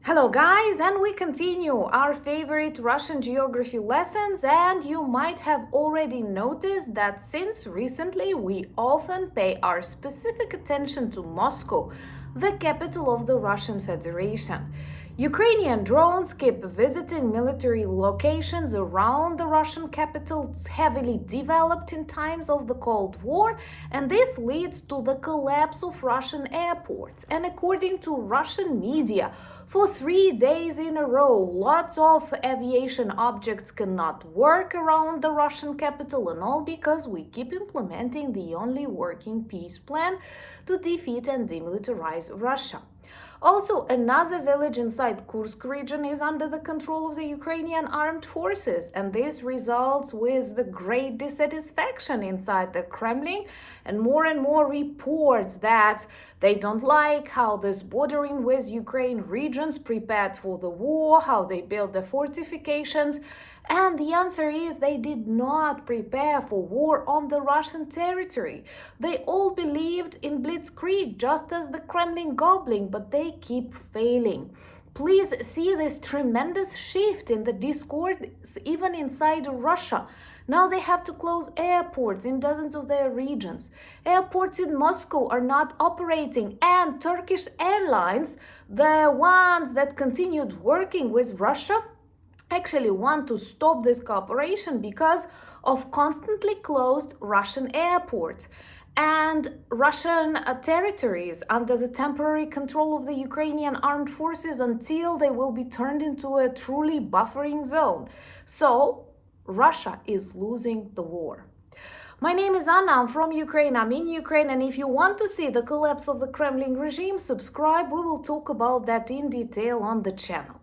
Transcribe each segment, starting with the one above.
Hello guys, and we continue our favorite Russian geography lessons, and you might have already noticed that since recently we often pay our specific attention to Moscow, the capital of the Russian Federation. Ukrainian drones keep visiting military locations around the Russian capital, heavily developed in times of the Cold War, and this leads to the collapse of Russian airports. And according to Russian media, for 3 days in a row, lots of aviation objects cannot work around the Russian capital, and all because we keep implementing the only working peace plan to defeat and demilitarize Russia. Also, another village inside Kursk region is under the control of the Ukrainian armed forces, and this results with the great dissatisfaction inside the Kremlin and more reports that they don't like how this bordering with Ukraine regions prepared for the war, how they built the fortifications. And the answer is they did not prepare for war on the Russian territory. They all believed in blitzkrieg, just as the Kremlin gobbling, but they keep failing. Please see this tremendous shift in the discord even inside Russia. Now they have to close airports in dozens of their regions. Airports in Moscow are not operating, and Turkish Airlines, the ones that continued working with Russia, actually want to stop this cooperation because of constantly closed Russian airports and Russian territories under the temporary control of the Ukrainian armed forces until they will be turned into a truly buffering zone. So Russia is losing the war. My name is Anna, I'm from Ukraine, I'm in Ukraine, and if you want to see the collapse of the Kremlin regime, subscribe, we will talk about that in detail on the channel.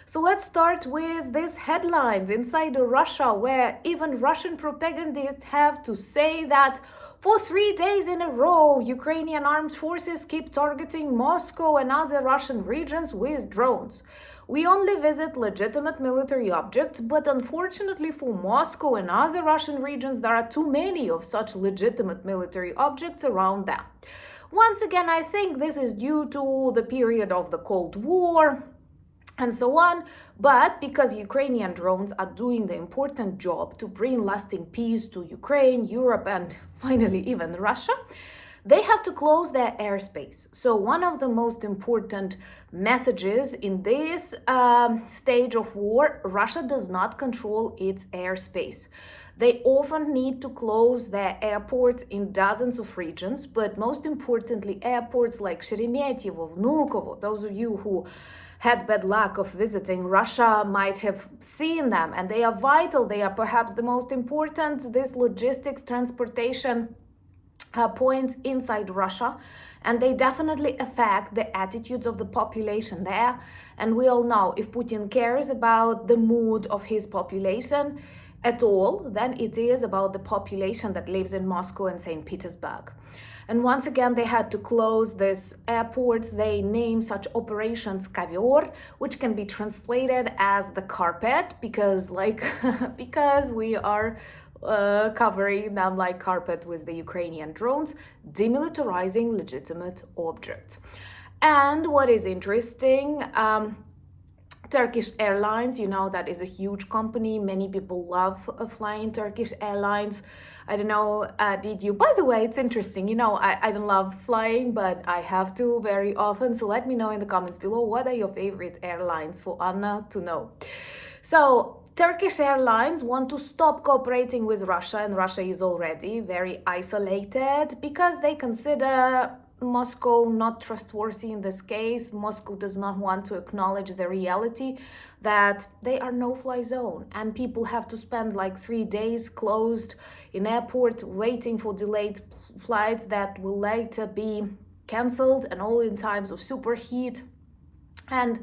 So let's start with these headlines inside Russia, where even Russian propagandists have to say that for 3 days in a row, Ukrainian armed forces keep targeting Moscow and other Russian regions with drones. We only visit legitimate military objects, but unfortunately for Moscow and other Russian regions, there are too many of such legitimate military objects around them. Once again, I think this is due to the period of the Cold War and so on, but because Ukrainian drones are doing the important job to bring lasting peace to Ukraine, Europe, and finally even Russia, they have to close their airspace. So one of the most important messages in this stage of war, Russia does not control its airspace. They often need to close their airports in dozens of regions, but most importantly, airports like Sheremetyevo, Vnukovo, those of you who had bad luck of visiting Russia might have seen them, and they are vital. They are perhaps the most important, this logistics, transportation points inside Russia, and they definitely affect the attitudes of the population there. And we all know if Putin cares about the mood of his population at all, then it is about the population that lives in Moscow and St. Petersburg. And once again, they had to close these airports. They name such operations Kovер, which can be translated as the carpet, because because we are covering them like carpet with the Ukrainian drones, demilitarizing legitimate objects. And what is interesting, Turkish Airlines, you know, that is a huge company. Many people love flying Turkish Airlines. I don't know, did you? By the way, it's interesting. You know, I don't love flying, but I have to very often. So let me know in the comments below, what are your favorite airlines for Anna to know. So Turkish Airlines want to stop cooperating with Russia, and Russia is already very isolated because they consider Moscow not trustworthy in this case. Moscow does not want to acknowledge the reality that they are no-fly zone, and people have to spend like 3 days closed in airport waiting for delayed flights that will later be cancelled, and all in times of superheat. And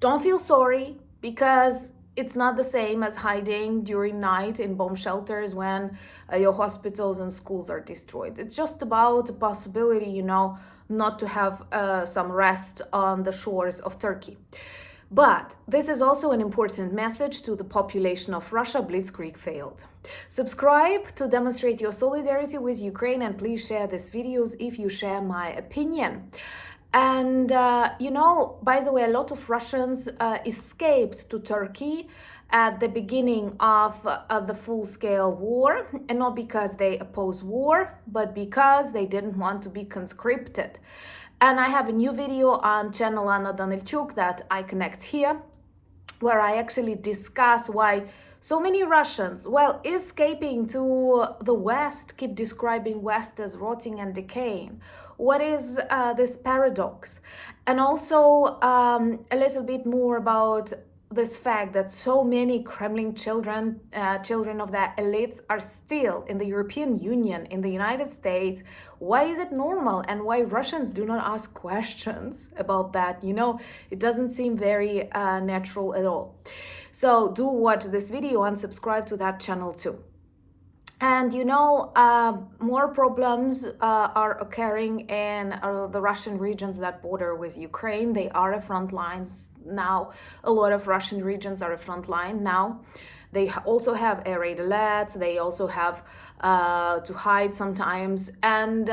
don't feel sorry, because it's not the same as hiding during night in bomb shelters when your hospitals and schools are destroyed. It's just about the possibility, you know, not to have some rest on the shores of Turkey. But this is also an important message to the population of Russia. Blitzkrieg failed. Subscribe to demonstrate your solidarity with Ukraine, and please share these videos if you share my opinion. And, by the way, a lot of Russians escaped to Turkey at the beginning of the full-scale war, and not because they oppose war, but because they didn't want to be conscripted. And I have a new video on channel Anna Danilchuk that I connect here, where I actually discuss why so many Russians, while escaping to the West, keep describing West as rotting and decaying. What is this paradox? And also a little bit more about this fact that so many Kremlin children, children of the elites, are still in the European Union, in the United States. Why is it normal, and why Russians do not ask questions about that? It doesn't seem very natural at all. So do watch this video and subscribe to that channel too. And more problems are occurring in the Russian regions that border with Ukraine. They are a front lines now. A lot of Russian regions are a front line now. They also have air raid alerts. They also have to hide sometimes. And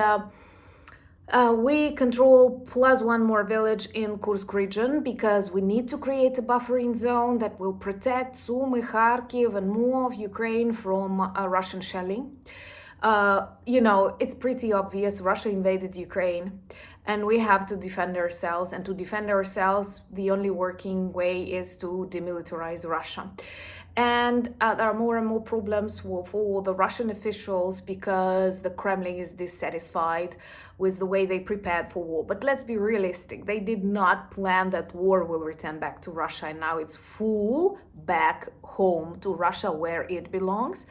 we control plus one more village in Kursk region because we need to create a buffering zone that will protect Sumy, Kharkiv, and more of Ukraine from Russian shelling. It's pretty obvious. Russia invaded Ukraine, and we have to defend ourselves. And to defend ourselves, the only working way is to demilitarize Russia. And there are more and more problems for the Russian officials because the Kremlin is dissatisfied with the way they prepared for war. But let's be realistic. They did not plan that war will return back to Russia, and now it's full back home to Russia where it belongs.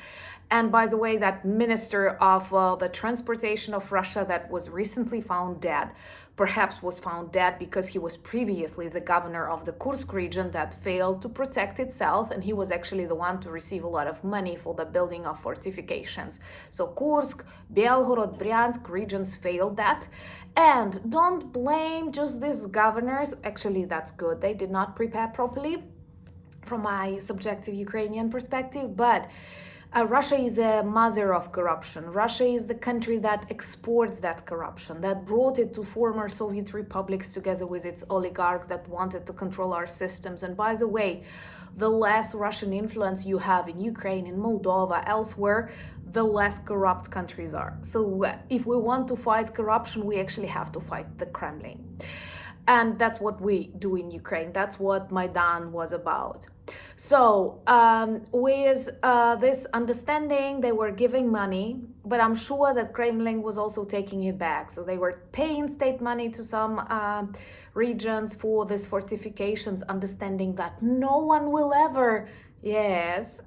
And by the way, that minister of the transportation of Russia that was recently found dead, perhaps was found dead because he was previously the governor of the Kursk region that failed to protect itself, and he was actually the one to receive a lot of money for the building of fortifications. So Kursk, Belgorod, Bryansk regions failed that. And don't blame just these governors. Actually, that's good. They did not prepare properly from my subjective Ukrainian perspective, but Russia is a mother of corruption. Russia is the country that exports that corruption, that brought it to former Soviet republics together with its oligarch that wanted to control our systems. And by the way, the less Russian influence you have in Ukraine, in Moldova, elsewhere, the less corrupt countries are. So if we want to fight corruption, we actually have to fight the Kremlin. And that's what we do in Ukraine. That's what Maidan was about. So with this understanding, they were giving money, but I'm sure that Kremlin was also taking it back. So they were paying state money to some regions for these fortifications, understanding that no one will ever, yes.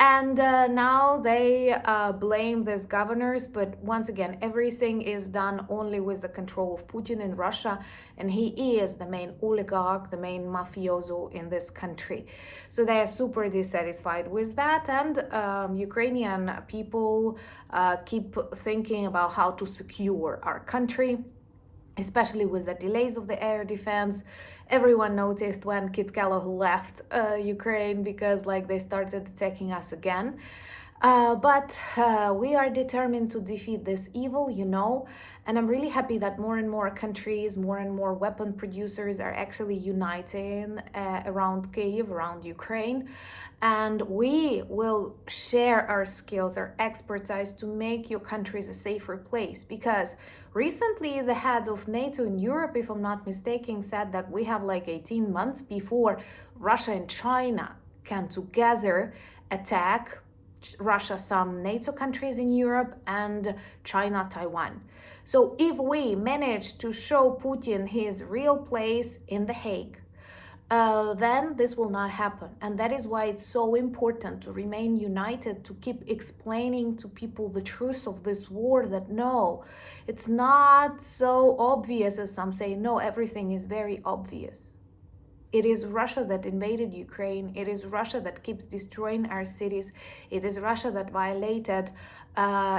And now they blame these governors, but once again, everything is done only with the control of Putin in Russia, and he is the main oligarch, the main mafioso in this country. So they are super dissatisfied with that, and Ukrainian people keep thinking about how to secure our country, especially with the delays of the air defense. Everyone noticed when Kit Kellogg left Ukraine because they started attacking us again. But we are determined to defeat this evil, and I'm really happy that more and more countries, more and more weapon producers are actually uniting around Kyiv, around Ukraine. And we will share our skills, our expertise to make your countries a safer place. Because recently the head of NATO in Europe, if I'm not mistaken, said that we have 18 months before Russia and China can together attack Russia, some NATO countries in Europe, and China, Taiwan. So if we manage to show Putin his real place in The Hague, then this will not happen. And that is why it's so important to remain united, to keep explaining to people the truth of this war, that no, it's not so obvious as some say. No, everything is very obvious. It is Russia that invaded Ukraine. It is Russia that keeps destroying our cities. It is Russia that violated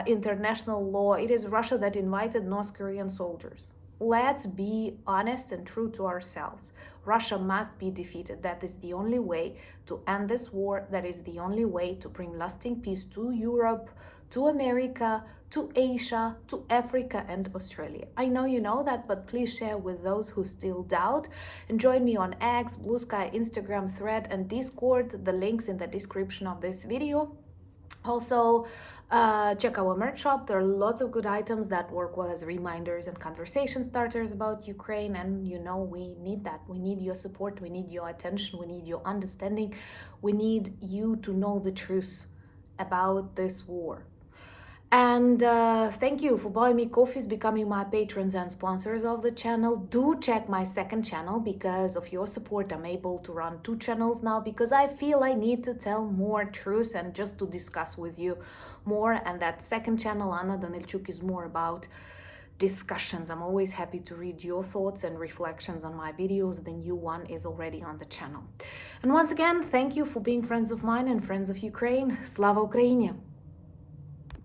international law. It is Russia that invited North Korean soldiers. Let's be honest and true to ourselves. Russia must be defeated. That is the only way to end this war. That is the only way to bring lasting peace to Europe, to America, to Asia, to Africa and Australia. I know you know that, but please share with those who still doubt. And join me on X, Blue Sky, Instagram, Thread and Discord. The links in the description of this video. Also, check our merch shop. There are lots of good items that work well as reminders and conversation starters about Ukraine. And you know, we need that. We need your support. We need your attention. We need your understanding. We need you to know the truth about this war. And thank you for buying me coffees, becoming my patrons and sponsors of the channel. Do check my second channel. Because of your support, I'm able to run 2 channels now, because I feel I need to tell more truth and just to discuss with you more. And that second channel, Anna Danilchuk, is more about discussions. I'm always happy to read your thoughts and reflections on my videos. The new one is already on the channel. And once again, thank you for being friends of mine and friends of Ukraine. Slava Ukraini!